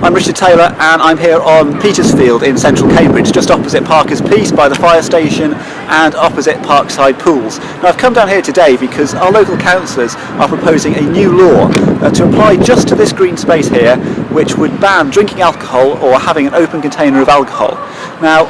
I'm Richard Taylor and I'm here on Petersfield in central Cambridge, just opposite Parker's Piece by the fire station and opposite Parkside Pools. Now I've come down here today because our local councillors are proposing a new law to apply just to this green space here, which would ban drinking alcohol or having an open container of alcohol. Now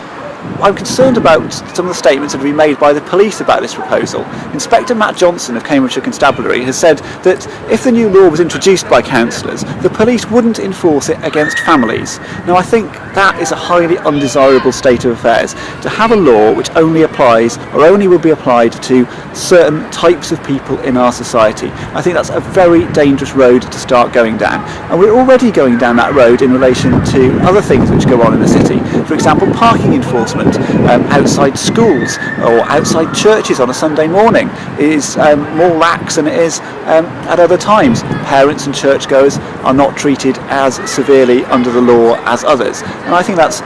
I'm concerned about some of the statements that have been made by the police about this proposal. Inspector Matt Johnson of Cambridgeshire Constabulary has said that if the new law was introduced by councillors, the police wouldn't enforce it against families. Now I think that is a highly undesirable state of affairs, to have a law which only applies or only will be applied to certain types of people in our society. I think that's a very dangerous road to start going down, and we're already going down that road in relation to other things which go on in the city. For example, parking enforcement outside schools or outside churches on a Sunday morning is more lax than it is at other times. Parents and churchgoers are not treated as severely under the law as others, and I think that's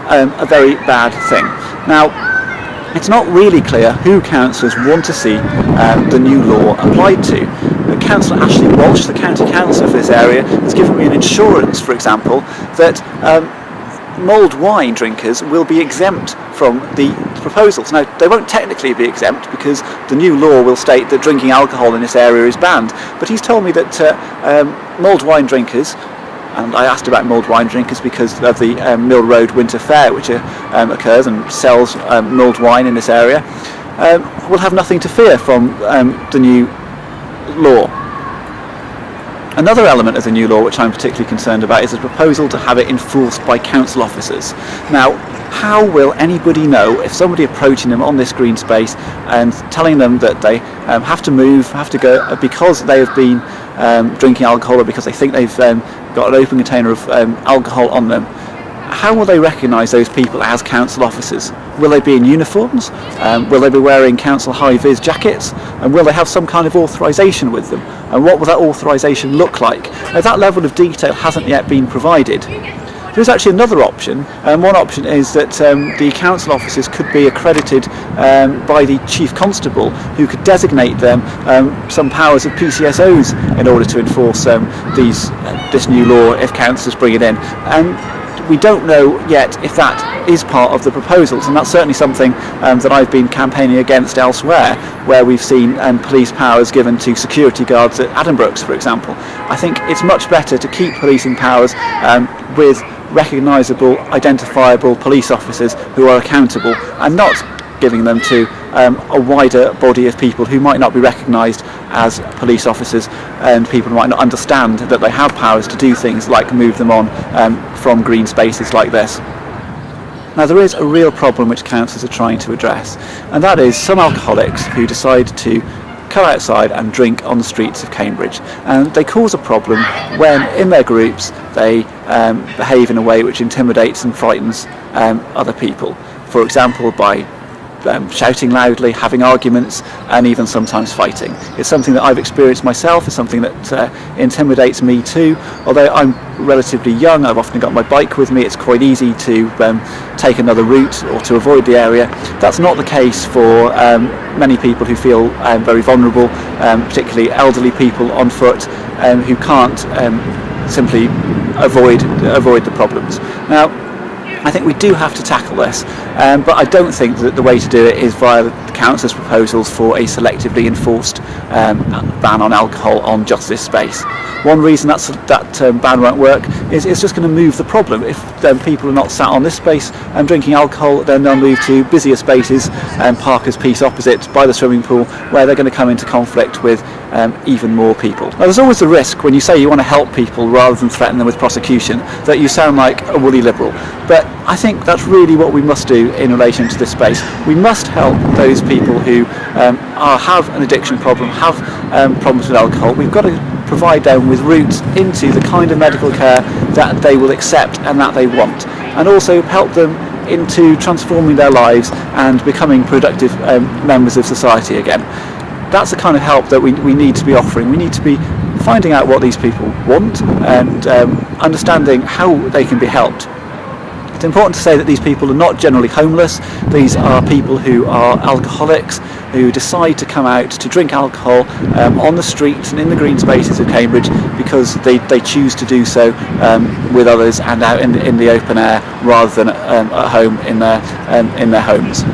a very bad thing. Now, it's not really clear who councillors want to see the new law applied to. Councillor Ashley Walsh, the county councillor for this area, has given me an assurance, for example, that mulled wine drinkers will be exempt from the proposals. Now, they won't technically be exempt because the new law will state that drinking alcohol in this area is banned, but he's told me that mulled wine drinkers, and I asked about mulled wine drinkers because of the Mill Road Winter Fair, which occurs and sells mulled wine in this area, will have nothing to fear from the new law. Another element of the new law which I'm particularly concerned about is the proposal to have it enforced by council officers. Now, how will anybody know if somebody approaching them on this green space and telling them that they have to move, have to go because they have been drinking alcohol or because they think they've got an open container of alcohol on them? How will they recognise those people as council officers? Will they be in uniforms? Will they be wearing council high-vis jackets? And will they have some kind of authorisation with them? And what will that authorisation look like? Now, that level of detail hasn't yet been provided. There's actually another option, and one option is that the council officers could be accredited by the chief constable, who could designate them some powers of PCSOs in order to enforce this new law if councillors bring it in. We don't know yet if that is part of the proposals, and that's certainly something that I've been campaigning against elsewhere, where we've seen police powers given to security guards at Addenbrooke's, for example. I think it's much better to keep policing powers with recognisable, identifiable police officers who are accountable, and not giving them to a wider body of people who might not be recognised as police officers, and people might not understand that they have powers to do things like move them on from green spaces like this. Now, there is a real problem which councils are trying to address, and that is some alcoholics who decide to come outside and drink on the streets of Cambridge, and they cause a problem when in their groups they behave in a way which intimidates and frightens other people, for example by shouting loudly, having arguments, and even sometimes fighting. It's something that I've experienced myself. It's something that intimidates me too. Although I'm relatively young, I've often got my bike with me. It's quite easy to take another route or to avoid the area. That's not the case for many people who feel very vulnerable, particularly elderly people on foot who can't simply avoid the problems. Now, I think we do have to tackle this, but I don't think that the way to do it is via the council's proposals for a selectively enforced ban on alcohol on just this space. One reason that ban won't work is it's just going to move the problem. If people are not sat on this space and drinking alcohol, then they'll move to busier spaces, Parker's Piece opposite by the swimming pool, where they're going to come into conflict with even more people. Now, there's always the risk when you say you want to help people rather than threaten them with prosecution that you sound like a woolly liberal, but I think that's really what we must do in relation to this space. We must help those people who have an addiction problem, have problems with alcohol. We've got to provide them with routes into the kind of medical care that they will accept and that they want, and also help them into transforming their lives and becoming productive members of society again. That's the kind of help that we need to be offering. We need to be finding out what these people want and understanding how they can be helped. It's important to say that these people are not generally homeless. These are people who are alcoholics, who decide to come out to drink alcohol on the streets and in the green spaces of Cambridge because they choose to do so with others and out in the open air rather than at home in their homes.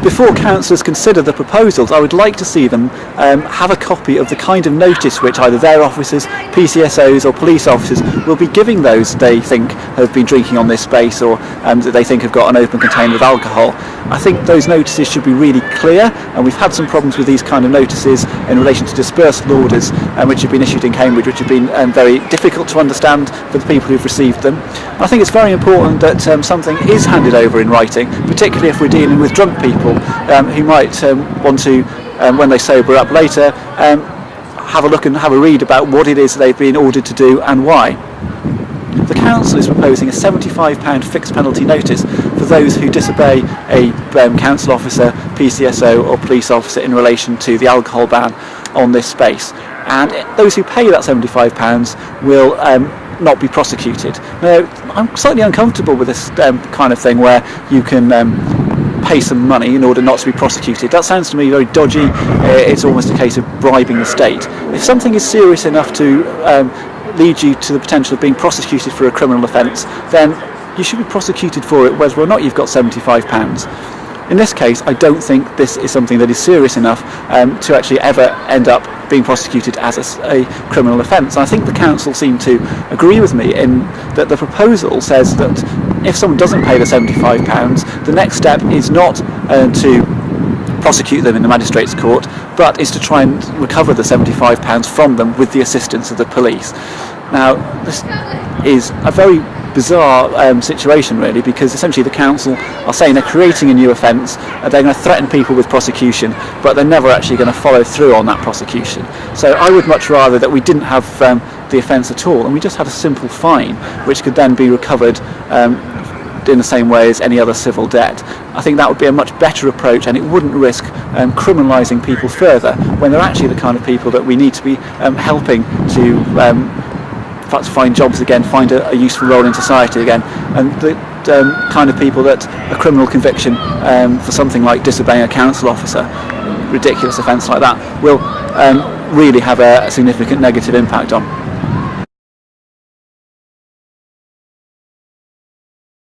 Before councillors consider the proposals, I would like to see them have a copy of the kind of notice which either their officers, PCSOs or police officers will be giving those they think have been drinking on this space or that they think have got an open container of alcohol. I think those notices should be really clear, and we've had some problems with these kind of notices in relation to dispersal orders which have been issued in Cambridge, which have been very difficult to understand for the people who've received them. I think it's very important that something is handed over in writing, particularly if we're dealing with drunk people who might want to, when they sober up later, have a look and have a read about what it is they've been ordered to do and why. The council is proposing a £75 fixed penalty notice for those who disobey a council officer, PCSO or police officer in relation to the alcohol ban on this space. And those who pay that £75 will not be prosecuted. Now, I'm slightly uncomfortable with this kind of thing where you can pay some money in order not to be prosecuted. That sounds to me very dodgy. It's almost a case of bribing the state. If something is serious enough to lead you to the potential of being prosecuted for a criminal offence, then you should be prosecuted for it whether or not you've got £75. In this case, I don't think this is something that is serious enough to actually ever end up being prosecuted as a criminal offence. And I think the council seem to agree with me in that the proposal says that if someone doesn't pay the £75, the next step is not to prosecute them in the magistrates' court, but is to try and recover the £75 from them with the assistance of the police. Now, this is a very bizarre situation really, because essentially the council are saying they're creating a new offence, they're going to threaten people with prosecution, but they're never actually going to follow through on that prosecution. So I would much rather that we didn't have the offence at all, and we just had a simple fine which could then be recovered in the same way as any other civil debt. I think that would be a much better approach, and it wouldn't risk criminalising people further when they're actually the kind of people that we need to be helping to perhaps find jobs again, find a useful role in society again, and the kind of people that a criminal conviction for something like disobeying a council officer, ridiculous offence like that, will really have a significant negative impact on.